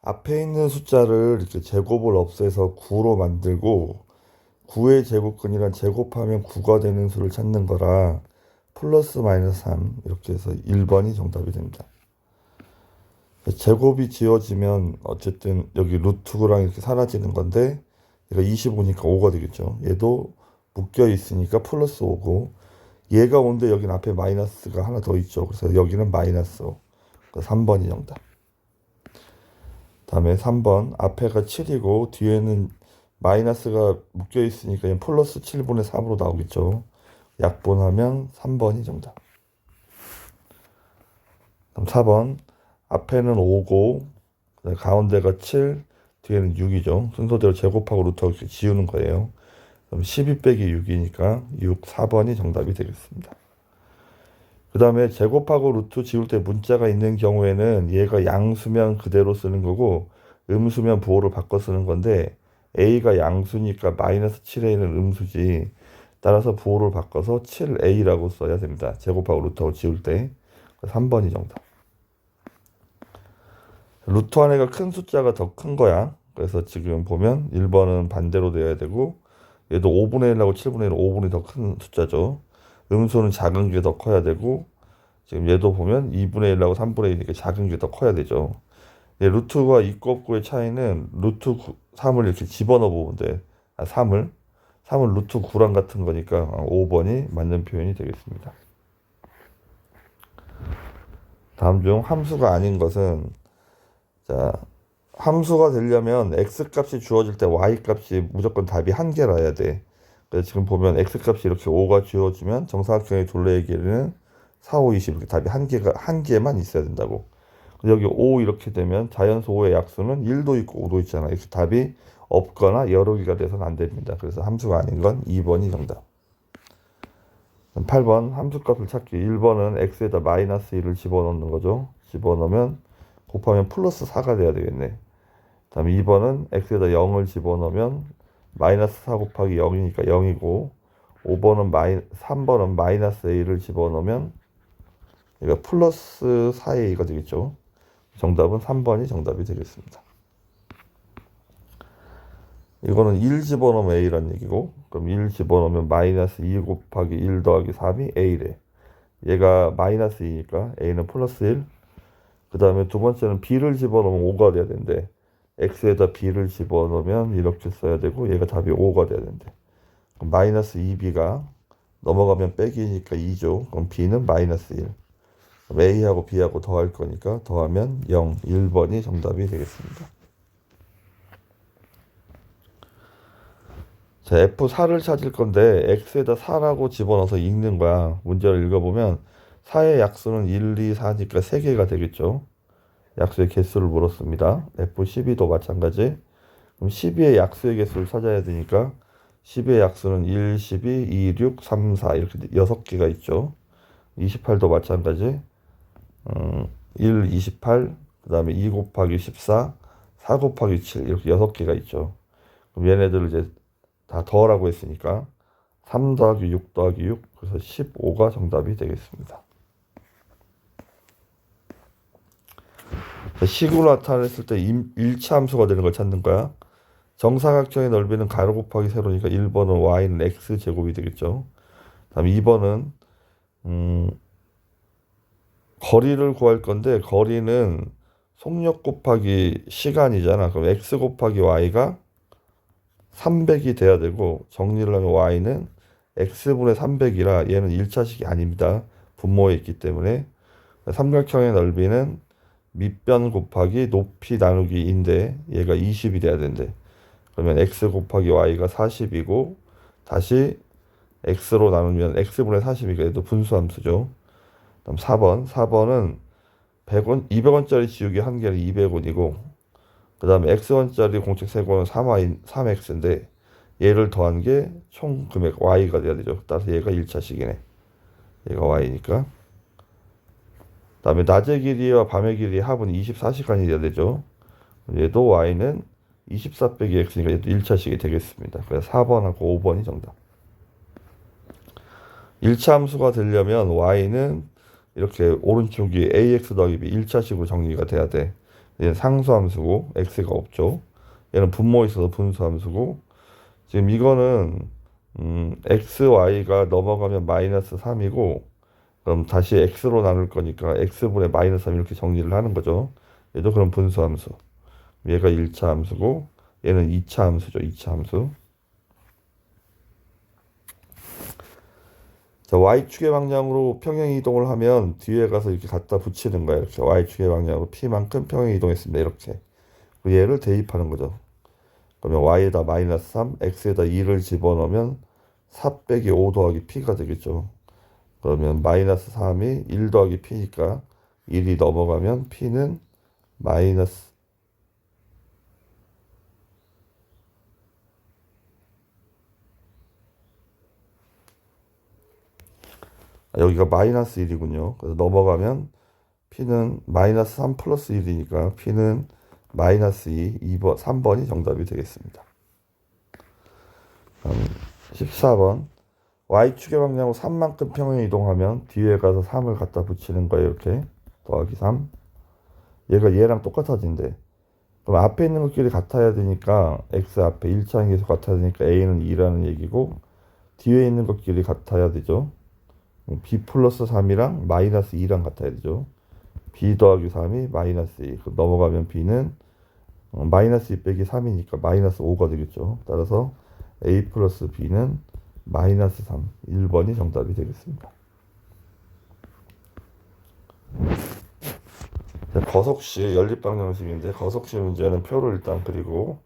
앞에 있는 숫자를 이렇게 제곱을 없애서 9로 만들고 9의 제곱근이란 제곱하면 9가 되는 수를 찾는 거라 플러스 마이너스 3 이렇게 해서 1번이 정답이 됩니다. 제곱이 지워지면 어쨌든 여기 루트 9랑 이렇게 사라지는 건데 얘가 25니까 5가 되겠죠. 얘도 묶여 있으니까 플러스 5고 얘가 5인데 여기는 앞에 마이너스가 하나 더 있죠. 그래서 여기는 마이너스 5. 3번이 정답. 다음에 3번 앞에가 7이고 뒤에는 마이너스가 묶여 있으니까 얘는 플러스 7분의 3으로 나오겠죠. 약분하면 3번이 정답. 그럼 4번 앞에는 5고 가운데가 7 뒤에는 6이죠. 순서대로 제곱하고 루트하고 이렇게 지우는 거예요. 그럼 12 빼기 6이니까 6, 4번이 정답이 되겠습니다. 그 다음에 제곱하고 루트 지울 때 문자가 있는 경우에는 얘가 양수면 그대로 쓰는 거고 음수면 부호를 바꿔 쓰는 건데 a가 양수니까 마이너스 7a는 음수지. 따라서 부호를 바꿔서 7a라고 써야 됩니다. 제곱하고 루트하고 지울 때. 3번이 정답. 루트 안에가 큰 숫자가 더 큰 거야. 그래서 지금 보면 1번은 반대로 되어야 되고 얘도 5분의 1하고 7분의 1은 5분이 더 큰 숫자죠. 음수는 작은 게 더 커야 되고 지금 얘도 보면 2분의 1하고 3분의 1이니까 작은 게 더 커야 되죠. 얘 루트가 있고 없고의 차이는 루트 3을 이렇게 집어넣어 보면 돼. 3을 루트 9랑 같은 거니까 5번이 맞는 표현이 되겠습니다. 다음 중 함수가 아닌 것은 자 함수가 되려면 x 값이 주어질 때 y 값이 무조건 답이 한 개라야 돼. 그래서 지금 보면 x 값이 이렇게 5가 주어지면 정사각형의 둘레의 길이는 4, 5, 20 이렇게 답이 한 개만 있어야 된다고. 여기 5 이렇게 되면 자연수 5의 약수는 1도 있고 5도 있잖아. 이렇게 답이 없거나 여러 개가 돼서는 안 됩니다. 그래서 함수가 아닌 건 2번이 정답. 8번 함수값을 찾기. 1번은 x에다 마이너스 1을 집어넣는 거죠. 집어넣으면 곱하면 플러스 4가 돼야 되겠네. 다음에 2번은 x에다 0을 집어넣으면 마이너스 4 곱하기 0이니까 0이고 3번은 마이너스 a를 집어넣으면 얘가 플러스 4a가 되겠죠. 정답은 3번이 정답이 되겠습니다. 이거는 1 집어넣으면 a란 얘기고 그럼 1 집어넣으면 마이너스 2 곱하기 1 더하기 3이 a래. 얘가 마이너스 2니까 a는 플러스 1. 그 다음에 두 번째는 b를 집어넣으면 5가 돼야 되는데 x에다 b를 집어넣으면 이렇게 써야 되고 얘가 답이 5가 돼야 되는데 그럼 마이너스 2b가 넘어가면 빼기니까 2죠. 그럼 b는 마이너스 1. A하고 B하고 더할 거니까 더하면 0, 1번이 정답이 되겠습니다. 자, F4를 찾을 건데 X에다 4라고 집어넣어서 읽는 거야. 문제를 읽어보면 4의 약수는 1, 2, 4니까 3개가 되겠죠. 약수의 개수를 물었습니다. F12도 마찬가지. 그럼 12의 약수의 개수를 찾아야 되니까 12의 약수는 1, 12, 2, 6, 3, 4 이렇게 6개가 있죠. 28도 마찬가지. 1, 28, 그 다음에 2 곱하기 14, 4 곱하기 7 이렇게 6개가 있죠. 그럼 얘네들을 이제 다 더하라고 했으니까 3 더하기 6 더하기 6 그래서 15가 정답이 되겠습니다. 식으로 나타냈을 때 일차 함수가 되는 걸 찾는 거야. 정사각형의 넓이는 가로 곱하기 세로니까 1번은 y는 x제곱이 되겠죠. 다음 2번은 거리를 구할 건데 거리는 속력 곱하기 시간이잖아. 그럼 x 곱하기 y가 300이 돼야 되고 정리를 하면 y는 x분의 300이라 얘는 1차식이 아닙니다. 분모에 있기 때문에 삼각형의 넓이는 밑변 곱하기 높이 나누기인데 얘가 20이 돼야 된대. 그러면 x 곱하기 y가 40이고 다시 x로 나누면 x분의 40이니까 얘도 분수함수죠. 그다음 4번은 100원, 200원짜리 지우기 한 개는 200원이고 그 다음에 x원짜리 공책 3권은 3x인데 얘를 더한 게 총 금액 y가 돼야 되죠. 따라서 얘가 1차식이네. 얘가 y니까. 그 다음에 낮의 길이와 밤의 길이의 합은 24시간이 돼야 되죠. 얘도 y는 24 빼기 x니까 얘도 1차식이 되겠습니다. 그래서 4번하고 5번이 정답. 1차 함수가 되려면 y는 이렇게 오른쪽이 ax 더하기 b 1차식으로 정리가 돼야 돼. 얘는 상수함수고 x가 없죠. 얘는 분모 있어서 분수함수고 지금 이거는 x, y가 넘어가면 마이너스 3이고 그럼 다시 x로 나눌 거니까 x분의 마이너스 3 이렇게 정리를 하는 거죠. 얘도 그럼 분수함수. 얘가 1차 함수고 얘는 2차 함수죠. 2차 함수. 자, y축의 방향으로 평행 이동을 하면 뒤에 가서 이렇게 갖다 붙이는 거야. 이렇게 y축의 방향으로 p만큼 평행 이동했습니다. 이렇게. 얘를 대입하는 거죠. 그러면 y에다 마이너스 3, x에다 2를 집어넣으면 4 빼기 5 더하기 p가 되겠죠. 그러면 마이너스 3이 1 더하기 p니까 1이 넘어가면 p는 마이너스 여기가 마이너스 1이군요. 그래서 넘어가면 p는 마이너스 3 플러스 1이니까 p는 마이너스 2번, 3번이 정답이 되겠습니다. 14번 y축의 방향으로 3만큼 평행 이동하면 뒤에 가서 3을 갖다 붙이는 거예요. 이렇게 더하기 3 얘가 얘랑 똑같아진대. 그럼 앞에 있는 것끼리 같아야 되니까 x 앞에 1차 계속 같아야 되니까 a는 2라는 얘기고 뒤에 있는 것끼리 같아야 되죠. b 플러스 3이랑 마이너스 2랑 같아야 되죠. b 더하기 3이 마이너스 2 넘어가면 b는 마이너스 2 빼기 3이니까 마이너스 5가 되겠죠. 따라서 a 플러스 b는 마이너스 3 1번이 정답이 되겠습니다. 거속시 연립방정식인데 거속시 문제는 표를 일단 그리고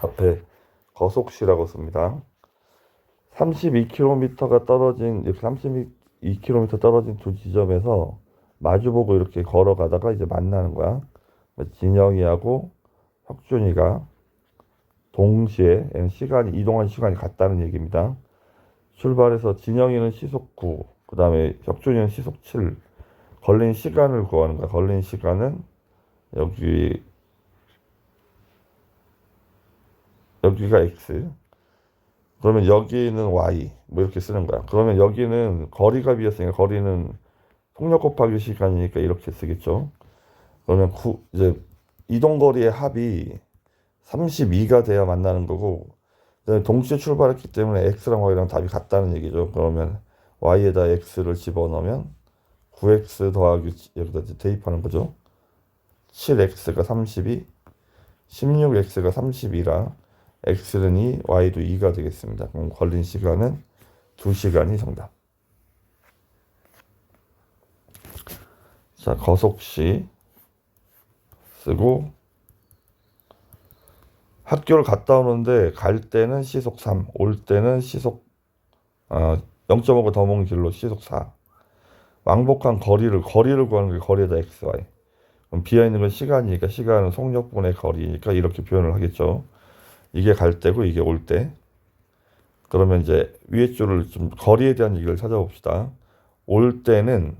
앞에 거속시라고 씁니다. 32km가 떨어진 이렇게 32km 떨어진 두 지점에서 마주보고 이렇게 걸어가다가 이제 만나는 거야. 진영이하고 혁준이가 동시에 시간이 이동한 시간이 같다는 얘기입니다. 출발해서 진영이는 시속 9, 그 다음에 혁준이는 시속 7. 걸린 시간을 구하는 거야. 걸린 시간은 여기가 x. 그러면 여기는 y 뭐 이렇게 쓰는 거야. 그러면 여기는 거리가 비었으니까 거리는 속력 곱하기 시간이니까 이렇게 쓰겠죠. 그러면 이제 이동거리의 합이 32가 돼야 만나는 거고 동시에 출발했기 때문에 x랑 y랑 답이 같다는 얘기죠. 그러면 y에다 x를 집어넣으면 9x 더하기 여기다 대입하는 거죠. 7x가 32, 16x가 32라 x는 2, y도 2가 되겠습니다. 그럼 걸린 시간은 2시간이 정답. 자, 거속시 쓰고 학교를 갔다 오는데 갈 때는 시속 3, 올 때는 시속 0.5가 더 먼 길로 시속 4. 왕복한 거리를 구하는 게 거리에다 x, y. 그럼 비어있는 건 시간이니까 시간은 속력분의 거리니까 이렇게 표현을 하겠죠. 이게 갈 때고 이게 올 때. 그러면 이제 위에 줄을 좀 거리에 대한 얘기를 찾아봅시다. 올 때는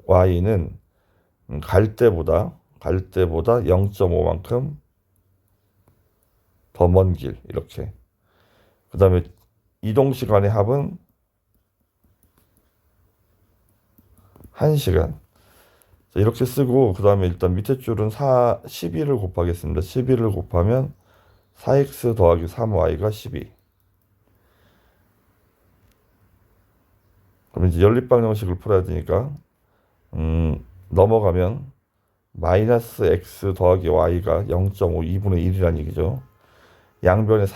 y는 갈 때보다 0.5만큼 더 먼 길 이렇게. 그 다음에 이동 시간의 합은 1시간. 이렇게 쓰고 그 다음에 일단 밑에 줄은 12를 곱하겠습니다. 12를 곱하면 4x 더하기 3y가 12. 그럼 이제 연립방정식을 풀어야 되니까 넘어가면 마이너스 x 더하기 y가 0.5 2분의 1이라는 얘기죠. 양변에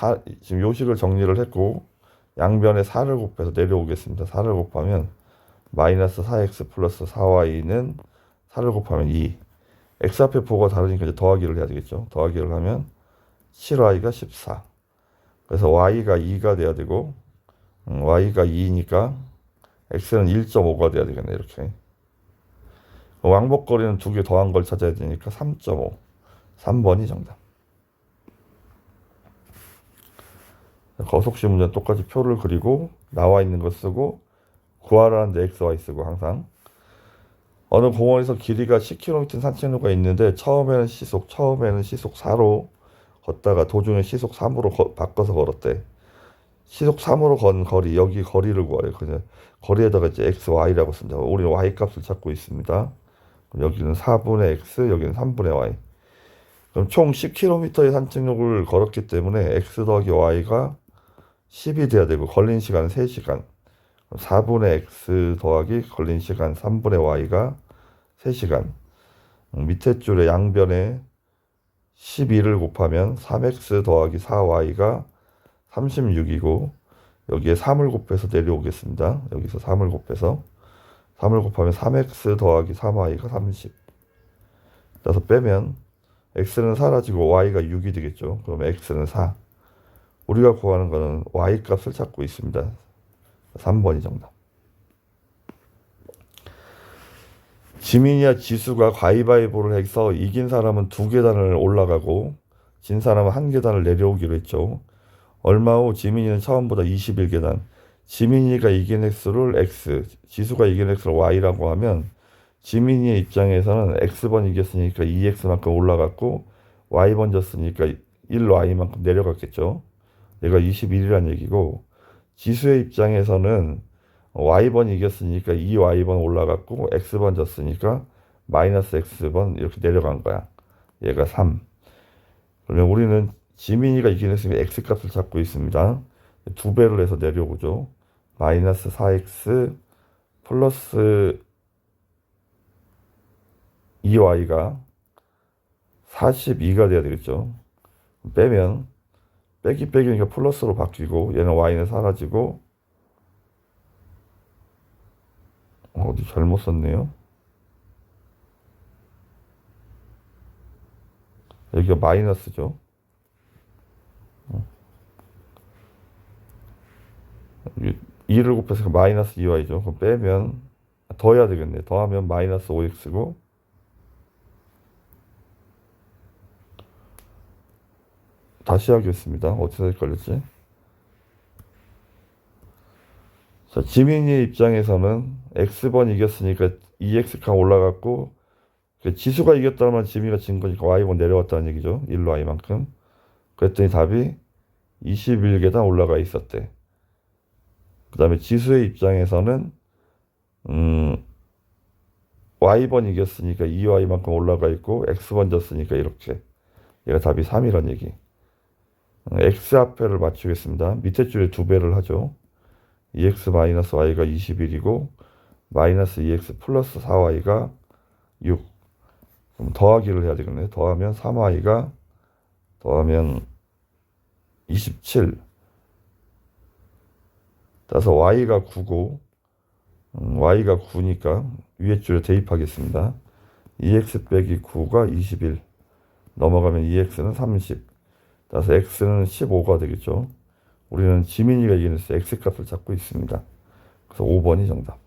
지금 요식을 정리를 했고 양변에 4를 곱해서 내려오겠습니다. 4를 곱하면 마이너스 4x 플러스 4y는 4를 곱하면 2. x 앞에 부호가 다르니까 이제 더하기를 해야 되겠죠. 더하기를 하면 7y가 14. 그래서 y가 2가 돼야 되고 y가 2니까 x는 1.5가 돼야 되겠네. 이렇게. 왕복거리는 두 개 더한 걸 찾아야 되니까 3.5. 3번이 정답. 거속시 문제는 똑같이 표를 그리고 나와 있는 거 쓰고 구하라는데 x, y 쓰고 항상. 어느 공원에서 길이가 10km 산책로가 있는데 처음에는 시속 4로 걷다가 도중에 시속 3으로 바꿔서 걸었대. 시속 3으로 건 거리, 여기 거리를 구하래. 그냥 거리에다가 이제 x, y라고 쓴다. 우리는 y 값을 찾고 있습니다. 여기는 4분의 x, 여기는 3분의 y. 그럼 총 10km의 산책로를 걸었기 때문에 x 더하기 y가 10이 돼야 되고 걸린 시간은 3시간. 4분의 x 더하기 걸린 시간 3분의 y가 3시간. 밑에 줄에 양변에 12를 곱하면 3x 더하기 4y가 36이고 여기에 3을 곱해서 내려오겠습니다. 여기서 3을 곱해서 3을 곱하면 3x 더하기 3y가 30. 따라서 빼면 x는 사라지고 y가 6이 되겠죠. 그럼 x는 4. 우리가 구하는 거는 y 값을 찾고 있습니다. 3번이 정답. 지민이와 지수가 가위바위보를 해서 이긴 사람은 2계단을 올라가고 진 사람은 1계단을 내려오기로 했죠. 얼마 후 지민이는 처음보다 21계단. 지민이가 이긴 횟수를 x, 지수가 이긴 횟수를 y라고 하면 지민이의 입장에서는 x번 이겼으니까 2x만큼 올라갔고 y번 졌으니까 1y만큼 내려갔겠죠. 얘가 21이란 얘기고 지수의 입장에서는 y번 이겼으니까 2y번 올라갔고 x번 졌으니까 마이너스 x번 이렇게 내려간 거야. 얘가 3. 그러면 우리는 지민이가 이긴 횟수니까 x값을 찾고 있습니다. 2배를 해서 내려오죠. 마이너스 4x 플러스 2y가 42가 돼야 되겠죠. 빼면 빼기 빼기니까 플러스로 바뀌고 얘는 y는 사라지고 어디 잘못 썼네요. 여기가 마이너스죠. 2를 곱해서 마이너스 2y죠. 그럼 빼면 더해야 되겠네. 더하면 마이너스 5x고 다시 하겠습니다. 어디서 헷갈렸지? 자, 지민이의 입장에서는 x번 이겼으니까 2x가 올라갔고 지수가 이겼다면 지민이가 진 거니까 y번 내려왔다는 얘기죠. 1y만큼. 그랬더니 답이 21계단 올라가 있었대. 그 다음에 지수의 입장에서는 y번 이겼으니까 2y만큼 올라가 있고 x번 졌으니까 이렇게. 얘가 답이 3이란 얘기. x 앞에를 맞추겠습니다. 밑에 줄에 2배를 하죠. 2x 마이너스 y가 21이고 마이너스 2x 플러스 4y가 6. 그럼 더하기를 해야 되겠네요. 더하면 3y가 더하면 27. 따라서 y가 9고 y가 9니까 위에 줄에 대입하겠습니다. 2x 빼기 9가 21. 넘어가면 2x는 30. 따라서 x는 15가 되겠죠. 우리는 지민이가 이기면서 x값을 찾고 있습니다. 그래서 5번이 정답.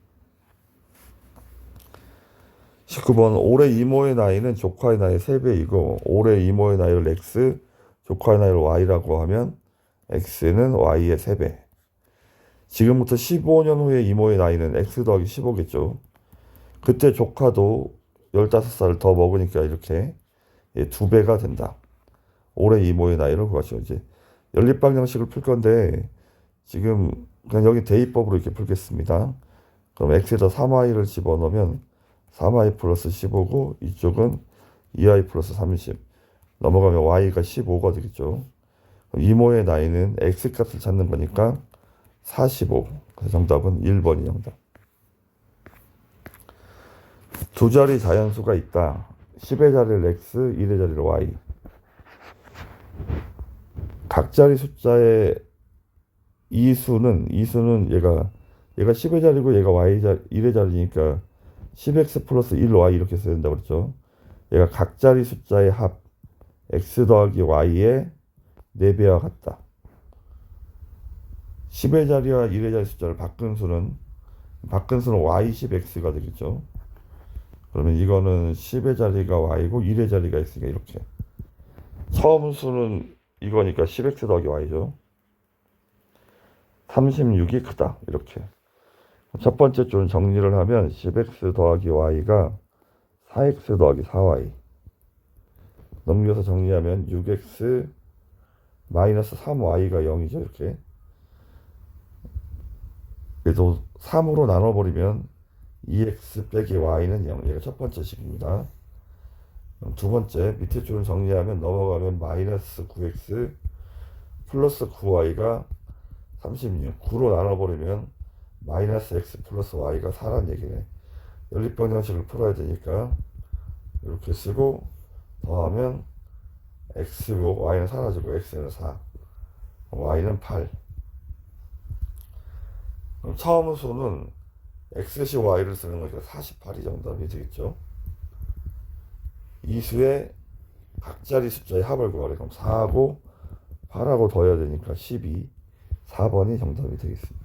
19번 올해 이모의 나이는 조카의 나이 3배이고 올해 이모의 나이를 x, 조카의 나이를 y라고 하면 x는 y의 3배. 지금부터 15년 후에 이모의 나이는 x 더하기 15겠죠. 그때 조카도 15살을 더 먹으니까 이렇게 2배가 된다. 올해 이모의 나이를 구하시오. 이제 연립방정식을 풀 건데 지금 그냥 여기 대입법으로 이렇게 풀겠습니다. 그럼 x에다 3y를 집어넣으면 3y 플러스 15고 이쪽은 2y 플러스 30. 넘어가면 y가 15가 되겠죠. 이모의 나이는 x값을 찾는 거니까 45. 그래서 정답은 1번이 정답. 두 자리 자연수가 있다. 10의 자리를 x, 1의 자리를 y. 각 자리 숫자의 이수는 얘가 10의 자리고 얘가 y 자리, 1의 자리니까 10x 플러스 1y 이렇게 써야 된다고 그랬죠. 얘가 각 자리 숫자의 합 x 더하기 y의 4배와 같다. 10의 자리와 1의 자리 숫자를 바꾼 수는 y 10x가 되겠죠. 그러면 이거는 10의 자리가 y고 1의 자리가 x가 이렇게. 처음 수는 이거니까 10x 더하기 y죠. 36이 크다. 이렇게. 첫 번째 줄은 정리를 하면 10x 더하기 y가 4x 더하기 4y. 넘겨서 정리하면 6x 마이너스 3y가 0이죠. 이렇게. 그래서 3으로 나눠버리면 2x 빼기 y는 0. 얘가 첫 번째 식입니다. 그럼 두 번째 밑에 줄을 정리하면 넘어가면 마이너스 9x 플러스 9y가 36. 9로 나눠버리면 마이너스 x 플러스 y가 4란 얘기네. 연립방 정식을 풀어야 되니까 이렇게 쓰고 더하면 x고 y는 사라지고 x는 4, y는 8. 그럼 처음 수는 x시 y를 쓰는 거니까 48이 정답이 되겠죠. 이 수의 각자리 숫자의 합을 구하래. 그럼 4하고 8하고 더해야 되니까 12. 4번이 정답이 되겠습니다.